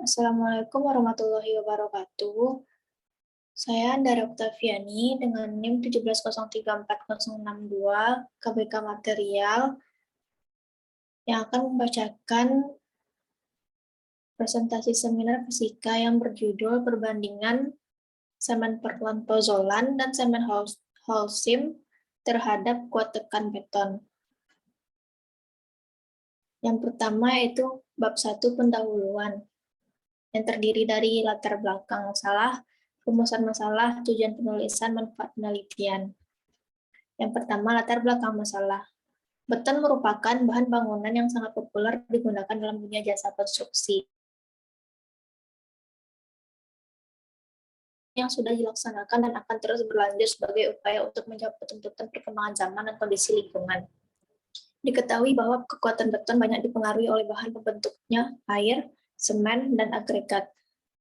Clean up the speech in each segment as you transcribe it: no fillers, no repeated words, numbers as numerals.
Assalamualaikum warahmatullahi wabarakatuh. Saya Andara Oktaviani dengan NIM 1703462 KBK Material yang akan membacakan presentasi seminar fisika yang berjudul perbandingan semen Portland Pozzolan dan semen Holcim terhadap kuat tekan beton. Yang pertama yaitu bab 1 pendahuluan, yang terdiri dari latar belakang masalah, rumusan masalah, tujuan penulisan, manfaat penelitian. Yang pertama, latar belakang masalah. Beton merupakan bahan bangunan yang sangat populer digunakan dalam dunia jasa konstruksi. Yang sudah dilaksanakan dan akan terus berlanjut sebagai upaya untuk menjawab tuntutan perkembangan zaman dan kondisi lingkungan. Diketahui bahwa kekuatan beton banyak dipengaruhi oleh bahan pembentuknya, air, semen, dan agregat,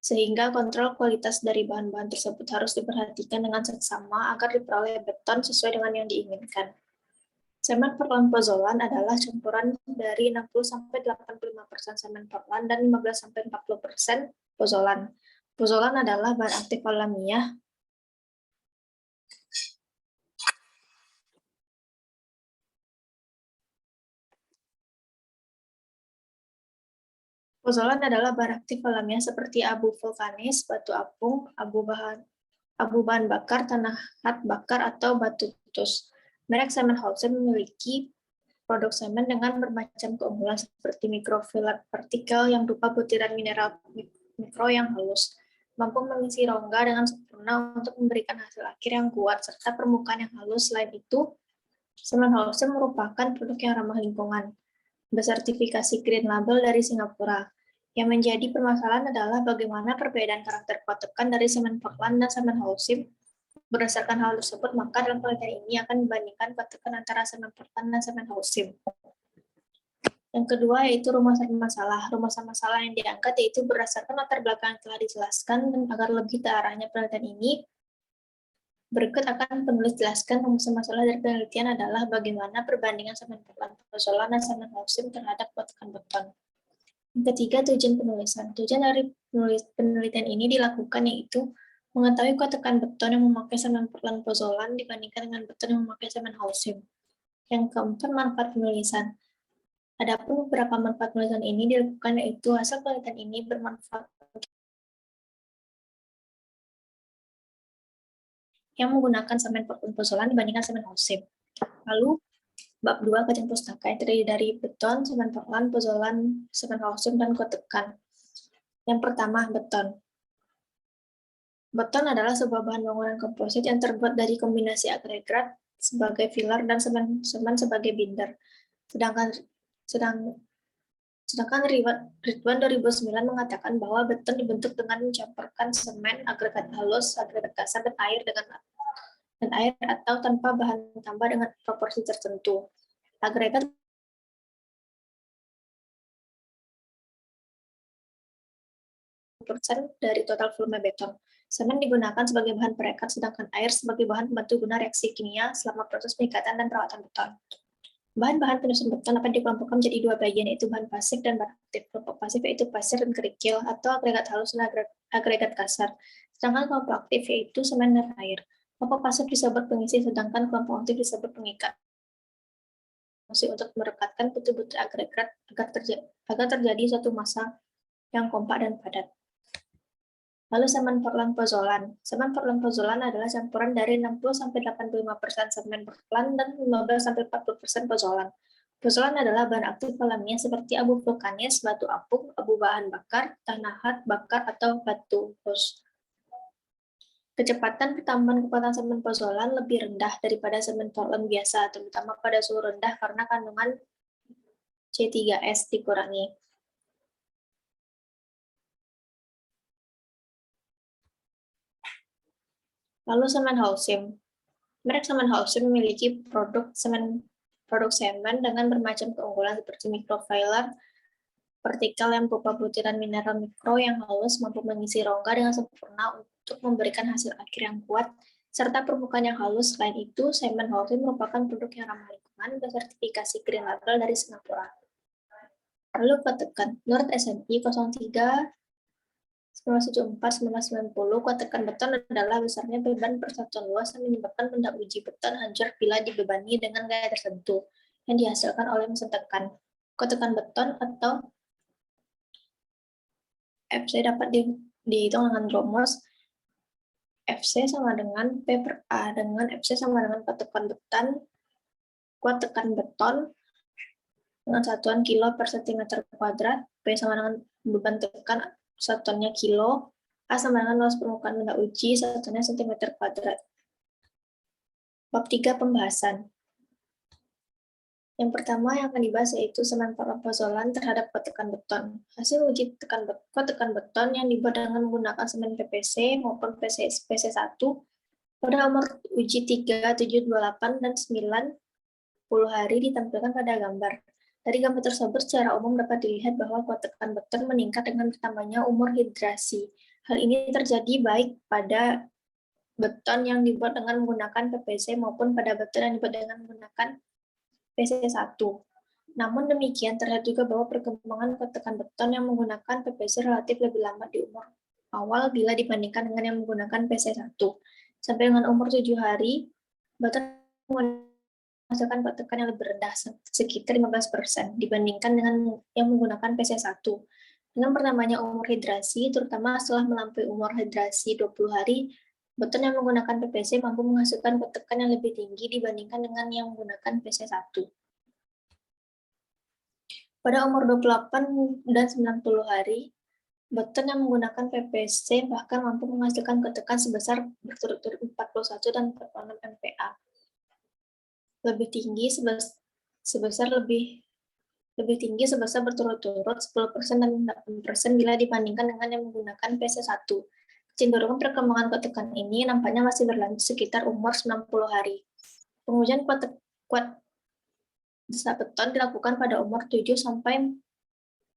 sehingga kontrol kualitas dari bahan-bahan tersebut harus diperhatikan dengan seksama agar diperoleh beton sesuai dengan yang diinginkan. Semen Portland Pozzolan adalah campuran dari 60-85% semen Portland dan 15-40% pozzolan. Pozzolan adalah bahan aktif alamiah Pozzolan adalah bahan aktif alamiah seperti abu vulkanis, batu apung, abu bahan bakar, tanah hat bakar, atau batu tus. Merek semen Holcim memiliki produk semen dengan bermacam keunggulan seperti microfiller partikel yang berupa butiran mineral mikro yang halus, mampu mengisi rongga dengan sempurna untuk memberikan hasil akhir yang kuat, serta permukaan yang halus. Selain itu, semen Holcim merupakan produk yang ramah lingkungan, bersertifikasi Green Label dari Singapura. Yang menjadi permasalahan adalah bagaimana perbedaan karakter kuat tekan dari semen Portland dan semen Holcim. Berdasarkan hal tersebut, maka dalam penelitian ini akan dibandingkan kuat tekan antara semen Portland dan semen Holcim. Yang kedua yaitu rumusan masalah. Rumusan masalah yang diangkat yaitu berdasarkan latar belakang yang telah dijelaskan, dan agar lebih terarahnya penelitian ini, berikut akan penulis jelaskan rumusan masalah dari penelitian adalah bagaimana perbandingan semen Portland Pozzolan dan semen Holcim terhadap kuat tekan beton. Yang ketiga, tujuan penulisan. Tujuan dari penelitian ini dilakukan yaitu mengetahui kuat tekan beton yang memakai semen Portland Pozzolan dibandingkan dengan beton yang memakai semen Holcim. Yang keempat, manfaat penulisan. Adapun beberapa manfaat penulisan ini dilakukan yaitu hasil penelitian ini bermanfaat yang menggunakan semen Portland Pozzolan dibandingkan semen Holcim. Lalu, bab 2 kajian pustaka yang terdiri dari beton, semen Portland, pozzolan, semen Holcim, dan kuat tekan. Yang pertama, beton. Beton adalah sebuah bahan bangunan komposit yang terbuat dari kombinasi agregat sebagai filler dan semen sebagai binder. Sedangkan Ridwan 2009 mengatakan bahwa beton dibentuk dengan mencampurkan semen, agregat halus, agregat kasar, dan air atau tanpa bahan tambah dengan proporsi tertentu. Agregat dari total volume beton. Semen digunakan sebagai bahan perekat, sedangkan air sebagai bahan pembantu guna reaksi kimia selama proses pengikatan dan perawatan beton. Bahan-bahan penyusun beton dapat dikelompokkan menjadi dua bagian, yaitu bahan pasif dan bahan aktif. Kelompok pasif yaitu pasir dan kerikil, atau agregat halus dan agregat kasar. Sedangkan kelompok aktif yaitu semen dan air. Kelompok pasif disebut pengisi, sedangkan kelompok aktif disebut pengikat. Untuk merekatkan butir-butir agregat agar terjadi suatu massa yang kompak dan padat. Lalu semen Portland Pozzolan. Semen Portland Pozzolan adalah campuran dari 60-85% semen Portland dan 15-40% pozzolan. Pozzolan adalah bahan aktif alamiah seperti abu vulkanis, batu apung, abu bahan bakar, tanah hat bakar, atau batu tus. Kecepatan pertambahan kekuatan semen pozzolan lebih rendah daripada semen Portland biasa, terutama pada suhu rendah karena kandungan C3S dikurangi. Lalu semen Holcim. Merek semen Holcim memiliki produk semen dengan bermacam keunggulan seperti microfiller partikel yang berupa butiran mineral mikro yang halus, mampu mengisi rongga dengan sempurna untuk memberikan hasil akhir yang kuat, serta permukaan yang halus. Selain itu, semen Holcim merupakan produk yang ramah lingkungan bersertifikasi Green Label dari Singapura. Lalu kuat tekan. Menurut S&P 03 1974-1990, kuat tekan beton adalah besarnya beban per satuan luas yang menyebabkan benda uji beton hancur bila dibebani dengan gaya tertentu yang dihasilkan oleh mesin tekan. Kuat tekan beton atau FC dapat dihitung dengan rumus FC sama dengan P per A, dengan FC sama dengan kuat tekan beton dengan satuan kilo per cm², P sama dengan beban tekan satuannya kilo, A sama dengan luas permukaan benda uji satuannya cm². Bab 3 pembahasan. Yang pertama yang akan dibahas yaitu semen propozolan terhadap kuat tekan beton. Hasil uji kuat tekan beton yang dibuat dengan menggunakan semen PPC maupun PC1 pada umur uji 3, 7, 28, dan 90 hari ditampilkan pada gambar. Dari gambar tersebut secara umum dapat dilihat bahwa kuat tekan beton meningkat dengan bertambahnya umur hidrasi. Hal ini terjadi baik pada beton yang dibuat dengan menggunakan PPC maupun pada beton yang dibuat dengan menggunakan PC1. Namun demikian, terlihat juga bahwa perkembangan kuat tekan beton yang menggunakan PPC relatif lebih lambat di umur awal bila dibandingkan dengan yang menggunakan PC1. Sampai dengan umur 7 hari, beton menghasilkan kuat tekan yang lebih rendah, sekitar 15% dibandingkan dengan yang menggunakan PC1. Dengan bertambahnya umur hidrasi, terutama setelah melampaui umur hidrasi 20 hari, beton yang menggunakan PPC mampu menghasilkan kuat tekan yang lebih tinggi dibandingkan dengan yang menggunakan PC1. Pada umur 28 dan 90 hari, beton yang menggunakan PPC bahkan mampu menghasilkan kuat tekan sebesar berturut-turut 41 dan 46 MPa. Lebih tinggi sebesar berturut-turut 10% dan 8% bila dibandingkan dengan yang menggunakan PC1. Kecenderungan perkembangan kuat tekan ini nampaknya masih berlanjut sekitar umur 90 hari. Pengujian kuat desak beton dilakukan pada umur 7 sampai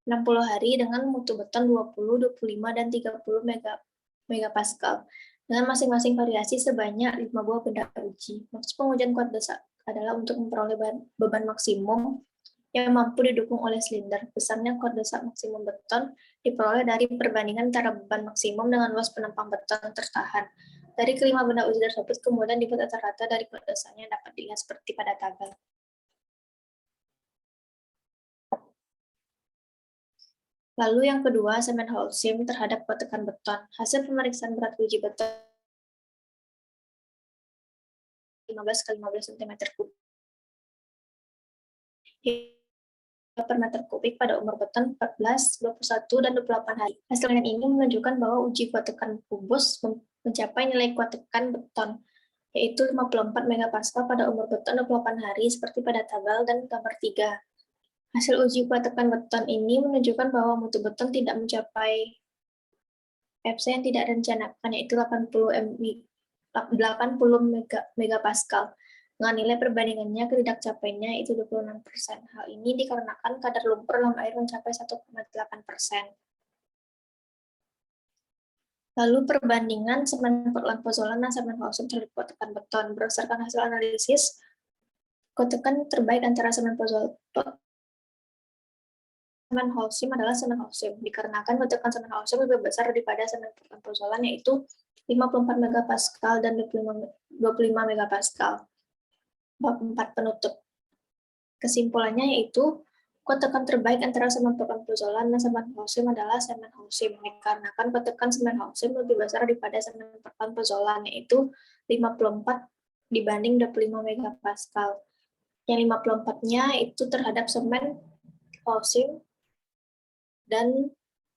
60 hari dengan mutu beton 20, 25, dan 30 megapascal dengan masing-masing variasi sebanyak 5 buah benda uji. Maksud pengujian kuat desak adalah untuk memperoleh beban maksimum yang mampu didukung oleh silinder. Besarnya kuat desak maksimum beton diperoleh dari perbandingan antara beban maksimum dengan luas penampang beton tertahan. Dari kelima benda uji tersebut kemudian dibuat rata-rata dari kuat desaknya dapat dilihat seperti pada tabel. Lalu yang kedua, semen Holcim terhadap kuat tekan beton. Hasil pemeriksaan berat uji beton 15 x 15 cm3 per meter kubik pada umur beton 14, 21, dan 28 hari. Hasilnya ini menunjukkan bahwa uji kuat tekan kubus mencapai nilai kuat tekan beton, yaitu 54 megapascal pada umur beton 28 hari, seperti pada tabel dan gambar 3. Hasil uji kuat tekan beton ini menunjukkan bahwa mutu beton tidak mencapai FC yang tidak direncanakan, yaitu 80 megapascal. Dengan nilai perbandingannya tidak capainya itu 26%. Hal ini dikarenakan kadar lumpur dalam air mencapai 1,8%. Lalu perbandingan semen Portland pozzolan dan semen Holcim terhadap kuat tekan beton. Berdasarkan hasil analisis, kuat tekan terbaik antara semen Holcim adalah semen Holcim, dikarenakan kuat tekan semen Holcim lebih besar daripada semen Portland pozzolan, yaitu 54 megapascal dan 25 megapascal. Bab 4 penutup. Kesimpulannya yaitu, kuat tekan terbaik antara semen Portland pozzolan dan semen Holcim adalah semen Holcim, dikarenakan kuat tekan semen Holcim lebih besar daripada semen Portland pozzolan, yaitu 54 dibanding 25 megapascal. Yang 54-nya itu terhadap semen Holcim dan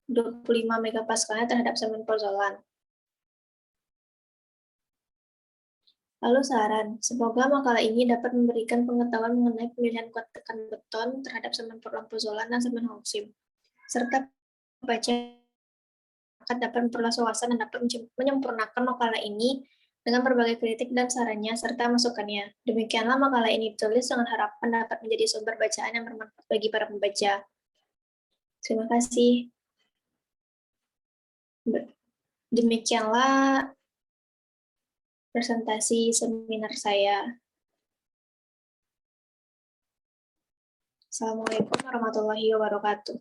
25 megapascalnya terhadap semen pozzolan. Lalu saran, semoga makalah ini dapat memberikan pengetahuan mengenai pemilihan kuat tekan beton terhadap semen Portland pozzolan dan semen Holcim, serta pembaca dapat memperluas wawasan dan dapat menyempurnakan makalah ini dengan berbagai kritik dan sarannya serta masukannya. Demikianlah makalah ini ditulis dengan harapan dapat menjadi sumber bacaan yang bermanfaat bagi para pembaca. Terima kasih. Demikianlah presentasi seminar saya. Assalamualaikum warahmatullahi wabarakatuh.